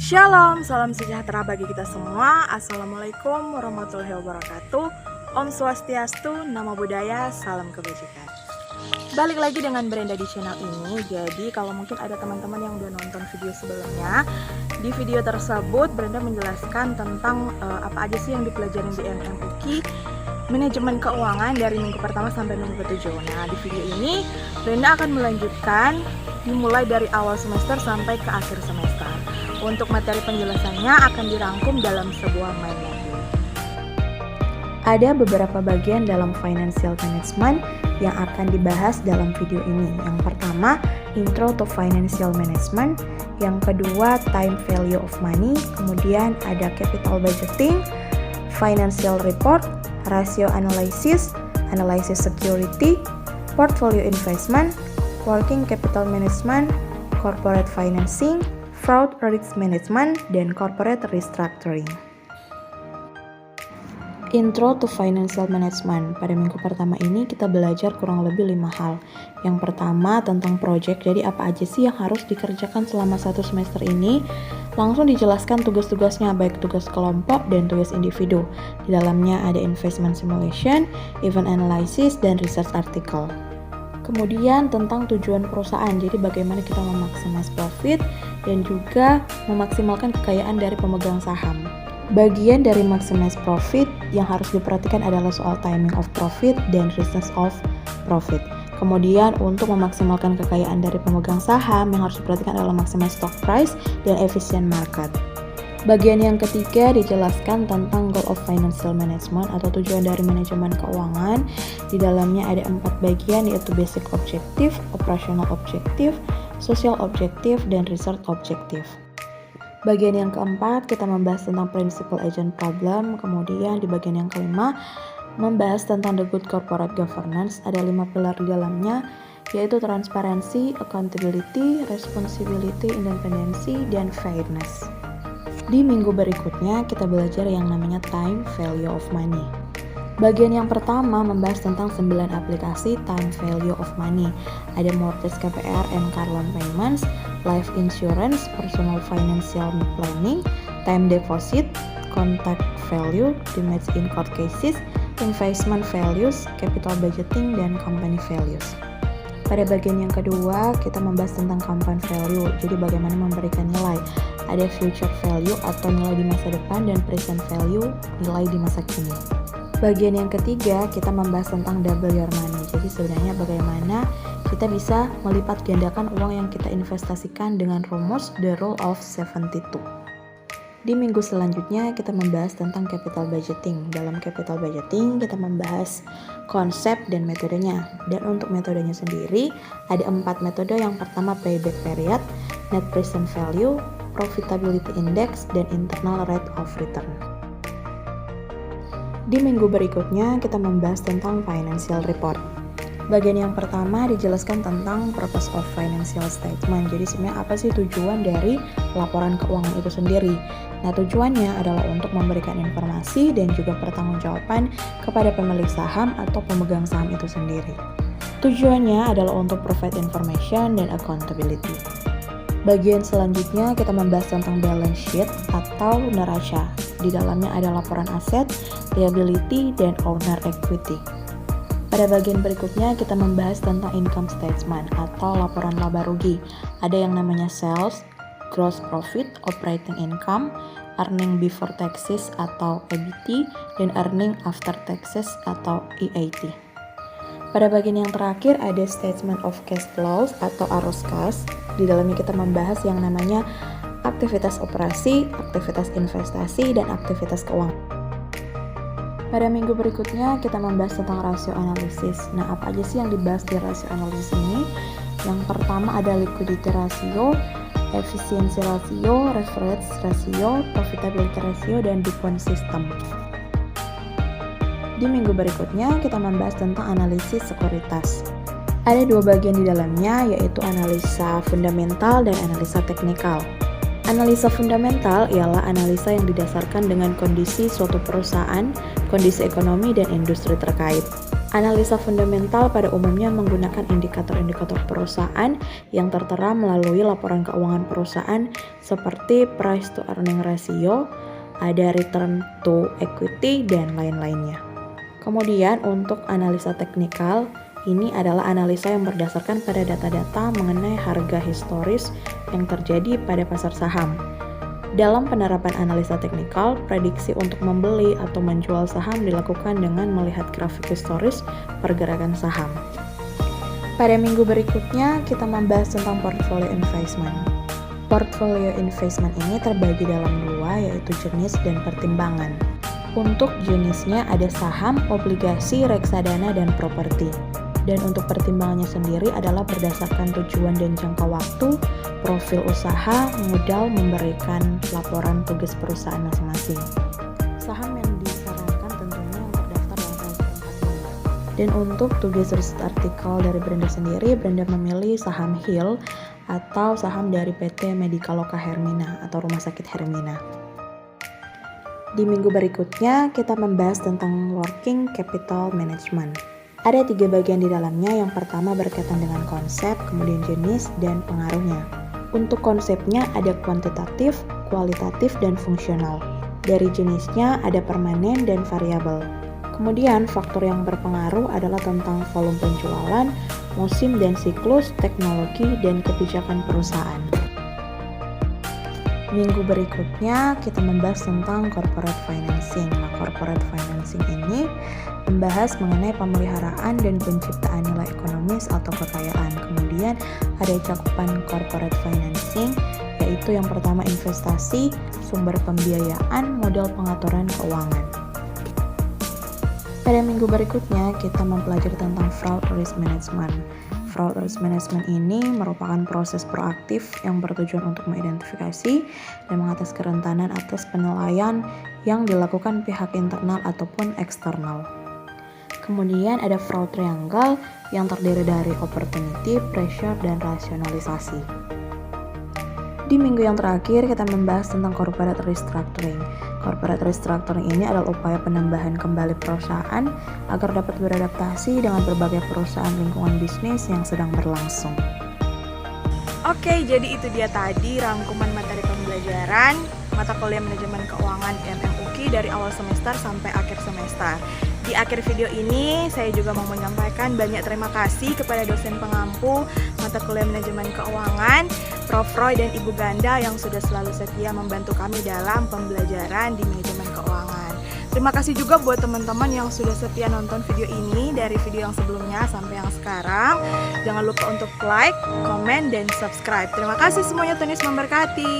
Shalom, salam sejahtera bagi kita semua. Assalamualaikum warahmatullahi wabarakatuh. Om Swastiastu, Namo Buddhaya, salam kebajikan. Balik lagi dengan Brenda di channel ini. Jadi kalau mungkin ada teman-teman yang udah nonton video sebelumnya, di video tersebut Brenda menjelaskan tentang apa aja sih yang dipelajarin di MMUKI Manajemen Keuangan dari minggu pertama sampai minggu ke-7. Nah, di video ini Brenda akan melanjutkan dimulai dari awal semester sampai ke akhir semester. Untuk materi penjelasannya akan dirangkum dalam sebuah mind mapping. Ada beberapa bagian dalam financial management yang akan dibahas dalam video ini. Yang pertama, intro to financial management. Yang kedua, time value of money. Kemudian ada capital budgeting, financial report, ratio analysis, analysis security, portfolio investment, working capital management, corporate financing, fraud risk management, dan corporate restructuring. Intro to financial management. Pada minggu pertama ini kita belajar kurang lebih 5 hal. Yang pertama tentang project, jadi apa aja sih yang harus dikerjakan selama 1 semester ini. Langsung dijelaskan tugas-tugasnya, baik tugas kelompok dan tugas individu. Di dalamnya ada investment simulation, event analysis, dan research article. Kemudian tentang tujuan perusahaan, jadi bagaimana kita memaksimalkan profit dan juga memaksimalkan kekayaan dari pemegang saham. Bagian dari maximize profit yang harus diperhatikan adalah soal timing of profit dan richness of profit. Kemudian untuk memaksimalkan kekayaan dari pemegang saham yang harus diperhatikan adalah maximize stock price dan efficient market. Bagian yang ketiga dijelaskan tentang goal of financial management atau tujuan dari manajemen keuangan. Di dalamnya ada 4 bagian, yaitu basic objective, operational objective, social objective, dan research objective. Bagian yang keempat kita membahas tentang principal agent problem. Kemudian di bagian yang kelima membahas tentang the good corporate governance. Ada 5 pilar di dalamnya, yaitu transparency, accountability, responsibility, independency, dan fairness. Di minggu berikutnya kita belajar yang namanya time value of money. Bagian yang pertama membahas tentang 9 aplikasi time value of money. Ada mortgage KPR and car loan payments, life insurance, personal financial planning, time deposit, contact value, damage in court cases, investment values, capital budgeting, dan company values. Pada bagian yang kedua, kita membahas tentang compound value, jadi bagaimana memberikan nilai. Ada future value atau nilai di masa depan dan present value, nilai di masa kini. Bagian yang ketiga, kita membahas tentang double your money, jadi sebenarnya bagaimana kita bisa melipat gandakan uang yang kita investasikan dengan rumus the rule of 72. Di minggu selanjutnya kita membahas tentang capital budgeting. Dalam capital budgeting kita membahas konsep dan metodenya. Dan untuk metodenya sendiri ada 4 metode. Yang pertama payback period, net present value, profitability index, dan internal rate of return. Di minggu berikutnya kita membahas tentang financial report. Bagian yang pertama dijelaskan tentang purpose of financial statement. Jadi sebenarnya apa sih tujuan dari laporan keuangan itu sendiri? Nah, tujuannya adalah untuk memberikan informasi dan juga pertanggungjawaban kepada pemilik saham atau pemegang saham itu sendiri. Tujuannya adalah untuk provide information dan accountability. Bagian selanjutnya kita membahas tentang balance sheet atau neraca. Di dalamnya ada laporan aset, liability, dan owner equity. Pada bagian berikutnya kita membahas tentang income statement atau laporan laba rugi. Ada yang namanya sales, gross profit, operating income, earning before taxes atau EBT, dan earning after taxes atau EAT. Pada bagian yang terakhir ada statement of cash flows atau arus kas. Di dalamnya kita membahas yang namanya aktivitas operasi, aktivitas investasi, dan aktivitas keuangan. Pada minggu berikutnya kita membahas tentang rasio analisis. Nah, apa aja sih yang dibahas di rasio analisis ini? Yang pertama ada liquidity ratio, efficiency ratio, leverage ratio, profitability ratio, dan DuPont system. Di minggu berikutnya kita membahas tentang analisis sekuritas. Ada 2 bagian di dalamnya, yaitu analisa fundamental dan analisa teknikal. Analisa fundamental ialah analisa yang didasarkan dengan kondisi suatu perusahaan, kondisi ekonomi, dan industri terkait. Analisa fundamental pada umumnya menggunakan indikator-indikator perusahaan yang tertera melalui laporan keuangan perusahaan seperti price to earning ratio, ada return to equity, dan lain-lainnya. Kemudian untuk analisa teknikal, ini adalah analisa yang berdasarkan pada data-data mengenai harga historis yang terjadi pada pasar saham. Dalam penerapan analisa teknikal, prediksi untuk membeli atau menjual saham dilakukan dengan melihat grafik historis pergerakan saham. Pada minggu berikutnya, kita membahas tentang portfolio investment. Portfolio investment ini terbagi dalam dua, yaitu jenis dan pertimbangan. Untuk jenisnya ada saham, obligasi, reksadana, dan properti. Dan untuk pertimbangannya sendiri adalah berdasarkan tujuan dan jangka waktu, profil usaha, modal, memberikan laporan tugas perusahaan masing-masing. Saham yang disarankan tentunya yang terdaftar dalam register 45. Dan untuk tugas riset artikel dari Brenda sendiri, Brenda memilih saham Hill atau saham dari PT Medicaloka Hermina atau Rumah Sakit Hermina. Di minggu berikutnya, kita membahas tentang working capital management. Ada 3 bagian di dalamnya. Yang pertama berkaitan dengan konsep, kemudian jenis, dan pengaruhnya. Untuk konsepnya ada kuantitatif, kualitatif, dan fungsional. Dari jenisnya ada permanen dan variabel. Kemudian faktor yang berpengaruh adalah tentang volume penjualan, musim dan siklus, teknologi, dan kebijakan perusahaan. Minggu berikutnya kita membahas tentang corporate financing. Nah, corporate financing ini membahas mengenai pemeliharaan dan penciptaan nilai ekonomis atau kekayaan. Kemudian ada cakupan corporate financing, yaitu yang pertama investasi, sumber pembiayaan, modal pengaturan keuangan. Pada minggu berikutnya kita mempelajari tentang fraud risk management. Fraud risk management ini merupakan proses proaktif yang bertujuan untuk mengidentifikasi dan mengatasi kerentanan atas penilaian yang dilakukan pihak internal ataupun eksternal. Kemudian ada fraud triangle yang terdiri dari opportunity, pressure, dan rasionalisasi. Di minggu yang terakhir kita membahas tentang corporate restructuring. Corporate restructuring ini adalah upaya penambahan kembali perusahaan agar dapat beradaptasi dengan berbagai perusahaan lingkungan bisnis yang sedang berlangsung. Oke, jadi itu dia tadi rangkuman materi pembelajaran mata kuliah manajemen keuangan MMUKI dari awal semester sampai akhir semester. Di akhir video ini saya juga mau menyampaikan banyak terima kasih kepada dosen pengampu mata kuliah manajemen keuangan, Prof. Roy dan Ibu Ganda yang sudah selalu setia membantu kami dalam pembelajaran di manajemen keuangan. Terima kasih juga buat teman-teman yang sudah setia nonton video ini dari video yang sebelumnya sampai yang sekarang. Jangan lupa untuk like, komen, dan subscribe. Terima kasih semuanya, Tuhan Yesus memberkati.